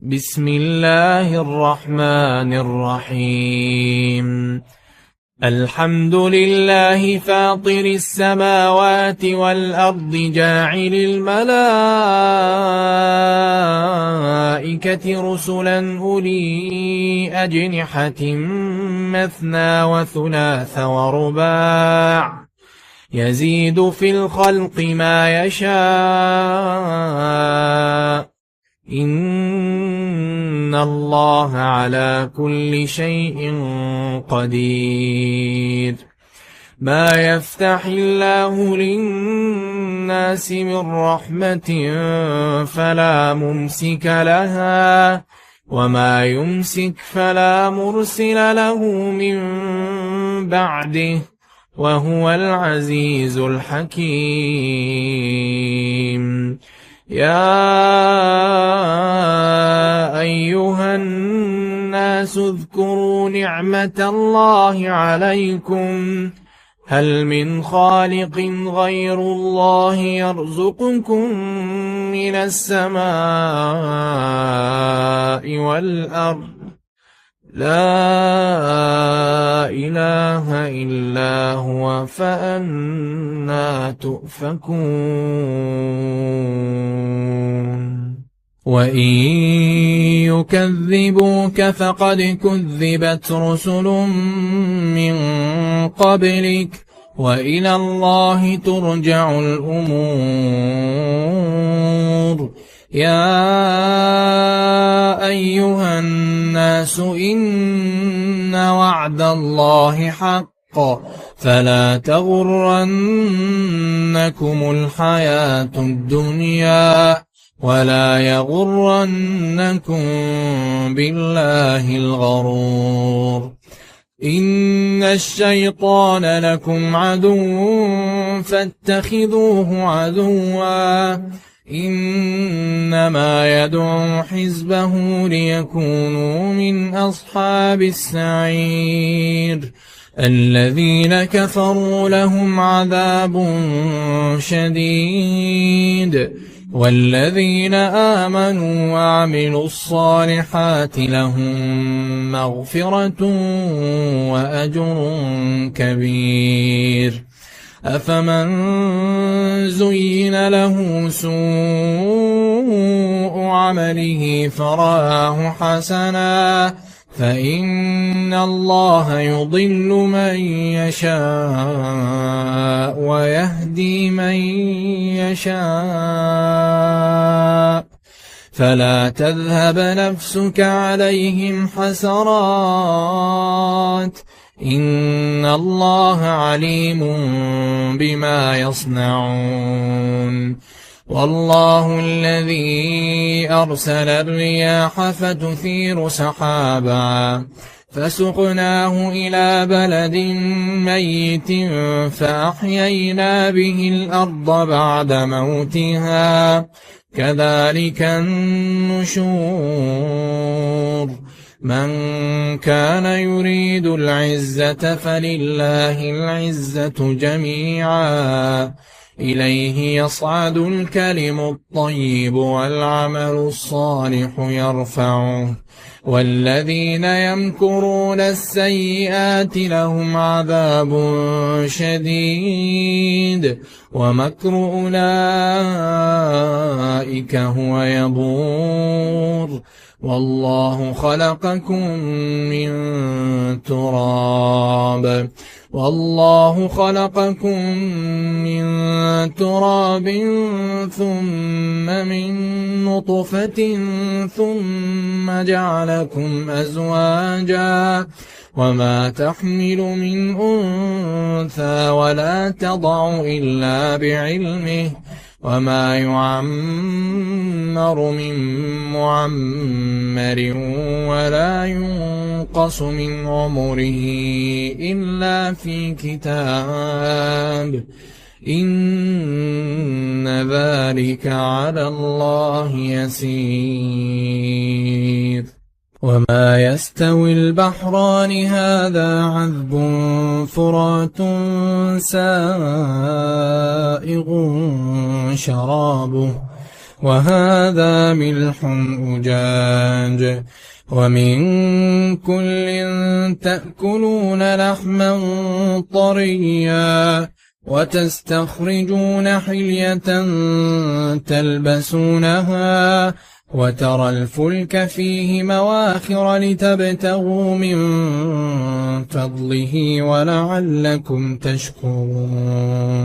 بسم الله الرحمن الرحيم. الحمد لله فاطر السماوات والأرض جاعل الملائكة رسلا أولي أجنحة مثنى وثلاث ورباع يزيد في الخلق ما يشاء إن الله على كل شيء قدير. ما يفتح الله للناس من رحمة فلا ممسك لها وما يمسك فلا مرسل له من بعده وهو العزيز الحكيم. يا أيها الناس اذكروا نعمة الله عليكم هل من خالق غير الله يرزقكم من السماء والأرض لا إله إلا هو فأنى تؤفكون. وإن يكذبوك فقد كذبت رسل من قبلك وإلى الله ترجع الأمور. يا أيها الناس إن وعد الله حق فلا تغرنكم الحياة الدنيا ولا يغرنكم بالله الغرور. إن الشيطان لكم عدو فاتخذوه عدوا إنما يدعو حزبه ليكونوا من أصحاب السعير. الذين كفروا لهم عذاب شديد والذين آمنوا وعملوا الصالحات لهم مغفرة وأجر كبير. أفمن زين له سوء عمله فرآه حسنا فإن الله يضل من يشاء ويهدي من يشاء فلا تذهب نفسك عليهم حسرات إن الله عليم بما يصنعون. والله الذي أرسل الرياح فتثير سحابا فسقناه إلى بلد ميت فأحيينا به الأرض بعد موتها كذلك النشور. من كان يريد العزة فلله العزة جميعا إليه يصعد الكلم الطيب والعمل الصالح يرفعه والذين يمكرون السيئات لهم عذاب شديد ومكر أولئك هو يبور. والله خلقكم من تراب ثم من نطفة ثم جعلكم أزواجا وما تحمل من أنثى ولا تضع إلا بعلمه وما يعمر من معمر ولا ينقص من عمره إلا في كتاب إن ذلك على الله يسير. وما يستوي البحران هذا عذب فرات سائغ شرابه وهذا ملح أجاج ومن كل تأكلون لحما طريا وتستخرجون حلية تلبسونها وترى الفلك فيه مواخر لتبتغوا من فضله ولعلكم تشكرون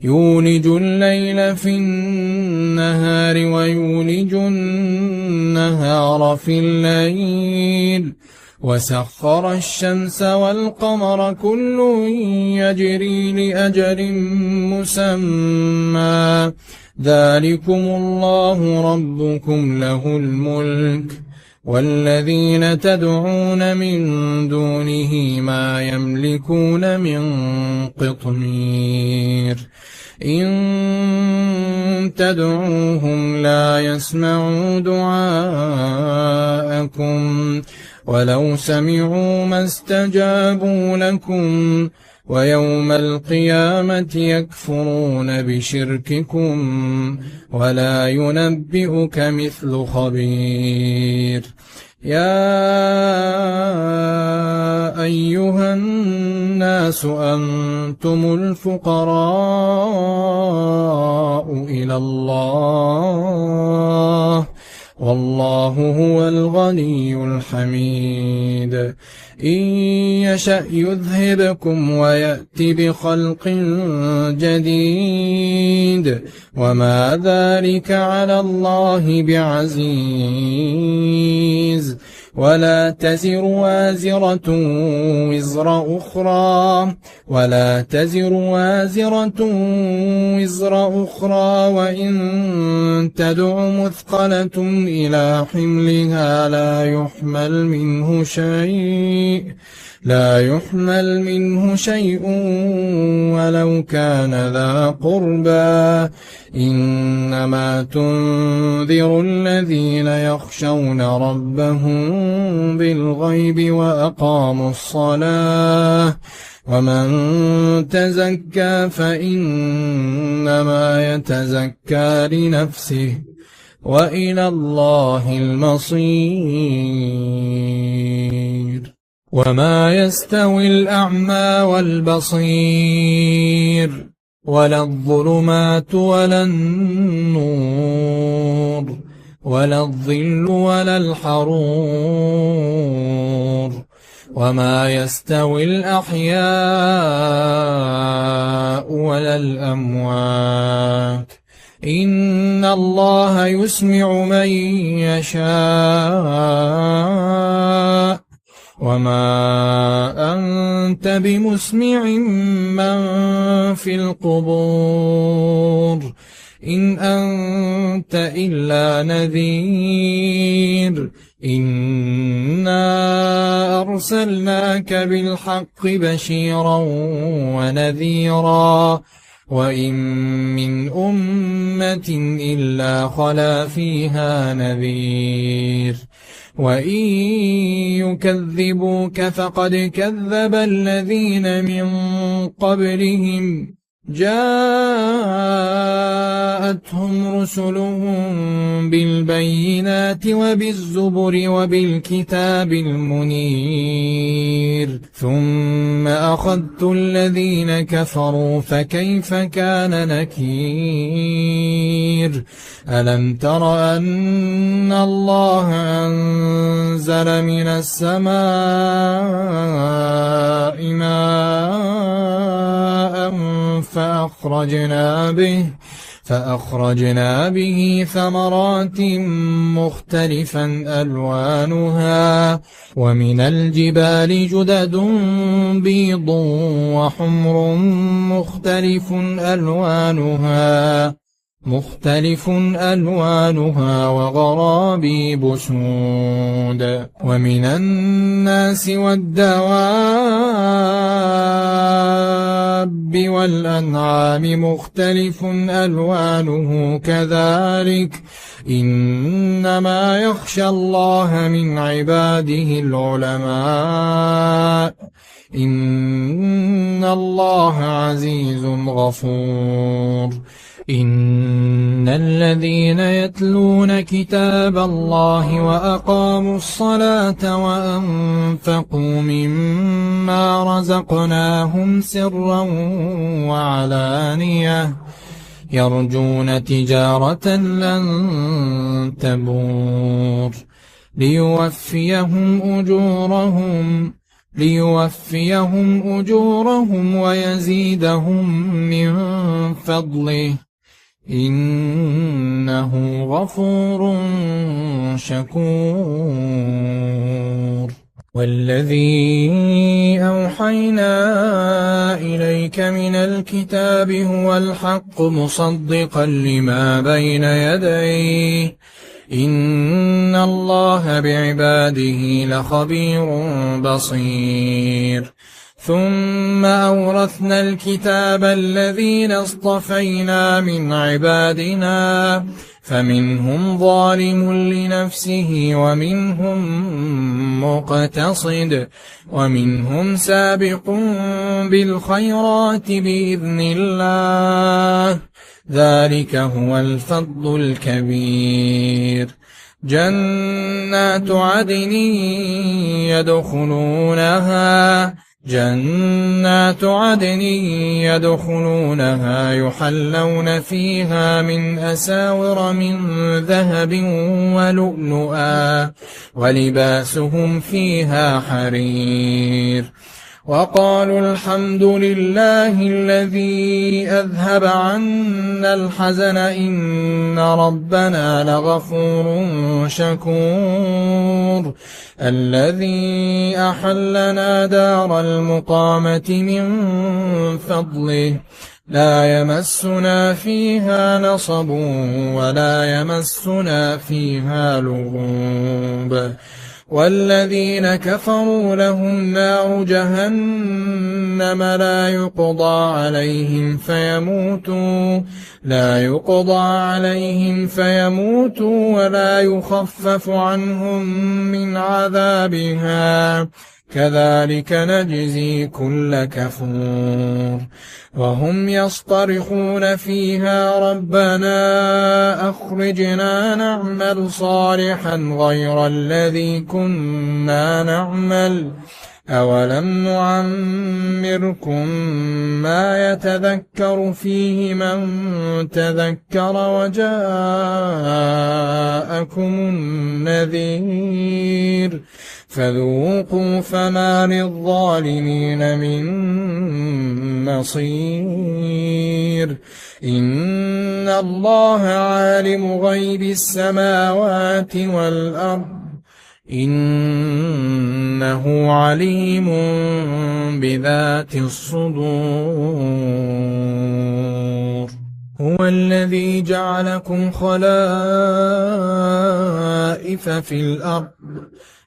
يولج الليل في النهار ويولج النهار في الليل وسخر الشمس والقمر كل يجري لأجل مسمى ذلكم الله ربكم له الملك والذين تدعون من دونه ما يملكون من قطمير إن تدعوهم لا يسمعوا دعاءكم ولو سمعوا ما استجابوا لكم ويوم القيامة يكفرون بشرككم ولا ينبئك مثل خبير يا أيها الناس أنتم الفقراء إلى الله والله هو الغني الحميد إن يشأ يذهبكم ويأت بخلق جديد وما ذلك على الله بعزيز ولا تزر وازرة وزر أخرى وإن تدع مثقلة إلى حملها لا يحمل منه شيء ولو كان ذا قربى إنما تنذر الذين يخشون ربهم بالغيب وأقاموا الصلاة ومن تزكى فإنما يتزكى لنفسه وإلى الله المصير وما يستوي الأعمى والبصير ولا الظلمات ولا النور ولا الظل ولا الحرور وما يستوي الأحياء ولا الأموات إن الله يسمع من يشاء وما أنت بمسمع من في القبور إن أنت إلا نذير إنا أرسلناك بالحق بشيرا ونذيرا وإن من أمة إلا خلا فيها نذير وإن يكذبوك فقد كذب الذين من قبلهم جاءتهم رسلهم بالبينات وبالزبر وبالكتاب المنير ثم أخذت الذين كفروا فكيف كان نكير ألم تر أن الله أنزل من السماء ماء فأخرجنا به ثمرات مختلفا ألوانها ومن الجبال جدد بيض وحمر مختلف ألوانها وغرابيب سود ومن الناس والدواب والأنعام مختلف ألوانه كذلك إنما يخشى الله من عباده العلماء إن الله عزيز غفور إن الذين يتلون كتاب الله وأقاموا الصلاة وأنفقوا مما رزقناهم سرا وعلانية يرجون تجارة لن تبور ليوفيهم أجورهم ويزيدهم من فضله إنه غفور شكور والذي أوحينا إليك من الكتاب هو الحق مصدقا لما بين يديه إن الله بعباده لخبير بصير ثم أورثنا الكتاب الذين اصطفينا من عبادنا فمنهم ظالم لنفسه ومنهم مقتصد ومنهم سابق بالخيرات بإذن الله ذلك هو الفضل الكبير جنات عدن يدخلونها يحلون فيها من أساور من ذهب ولؤلؤا ولباسهم فيها حرير وقالوا الحمد لله الذي أذهب عنا الحزن إن ربنا لغفور شكور الذي أحلنا دار المقامة من فضله لا يمسنا فيها نصب ولا يمسنا فيها لغوب والذين كفروا لهم نار جهنم لا يقضى عليهم فيموتوا ولا يخفف عنهم من عذابها كذلك نجزي كل كفور وهم يصطرخون فيها ربنا أخرجنا نعمل صالحا غير الذي كنا نعمل أولم نعمركم ما يتذكر فيه من تذكر وجاءكم النذير فذوقوا فما للظالمين من نصير إن الله عالم غيب السماوات والأرض إنه عليم بذات الصدور هو الذي جعلكم خلائف في الأرض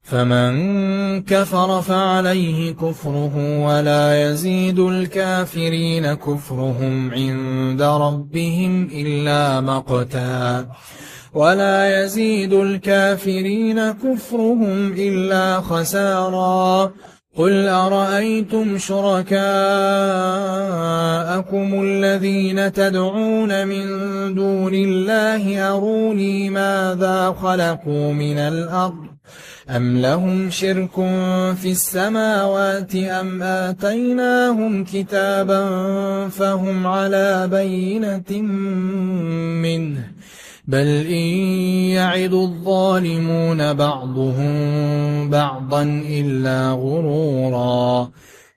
فمن كفر فعليه كفره ولا يزيد الكافرين كفرهم عند ربهم إلا مقتا خسارا قل أرأيتم شركاءكم الذين تدعون من دون الله أروني ماذا خلقوا من الأرض أم لهم شرك في السماوات أم آتيناهم كتابا فهم على بينة منه بل إن يعد الظالمون بعضهم بعضا إلا غرورا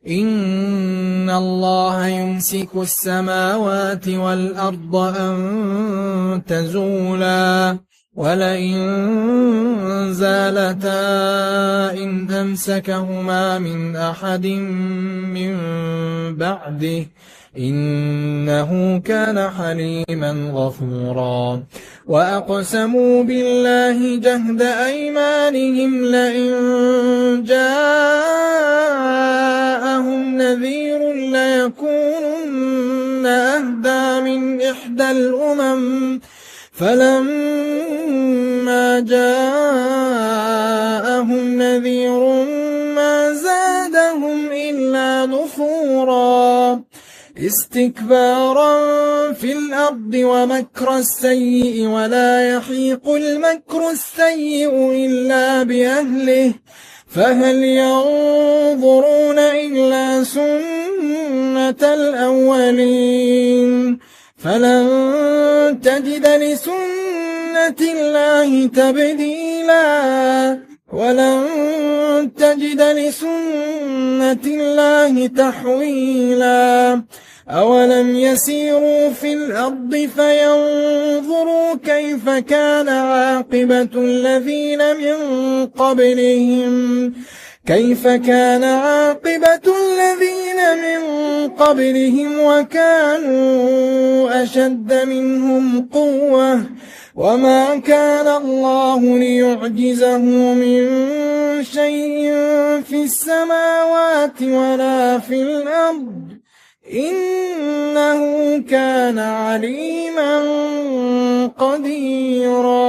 إن الله يمسك السماوات والأرض أن تزولا ولئن زالتا إن أمسكهما من أحد من بعده إنه كان حليما غفورا وأقسموا بالله جهد أيمانهم لئن جاءهم نذير ليكونن أهدى من إحدى الأمم فلما جاءهم نذير ما زادهم إلا نفورا استكبارا في الأرض ومكر السيء ولا يحيق المكر السيء إلا بأهله فهل ينظرون إلا سنة الأولين فلن تجد لسنة الله تبديلا ولن تجد لسنة الله تحويلا أولم يسيروا في الأرض فينظروا كيف كان عاقبة الذين من قبلهم وكانوا أشد منهم قوة وما كان الله ليعجزه من شيء في السماوات ولا في الأرض إنه كان عليما قديرا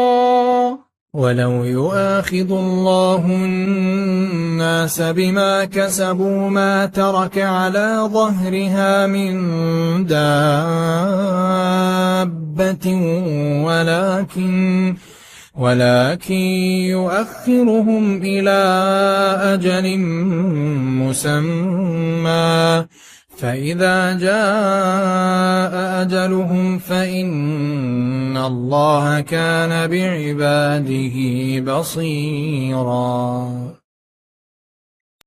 ولو يؤاخذ الله الناس بما كسبوا ما ترك على ظهرها من دابة ولكن يؤخرهم إلى أجل مسمى فإذا جاء أجلهم فإن الله كان بعباده بصيرا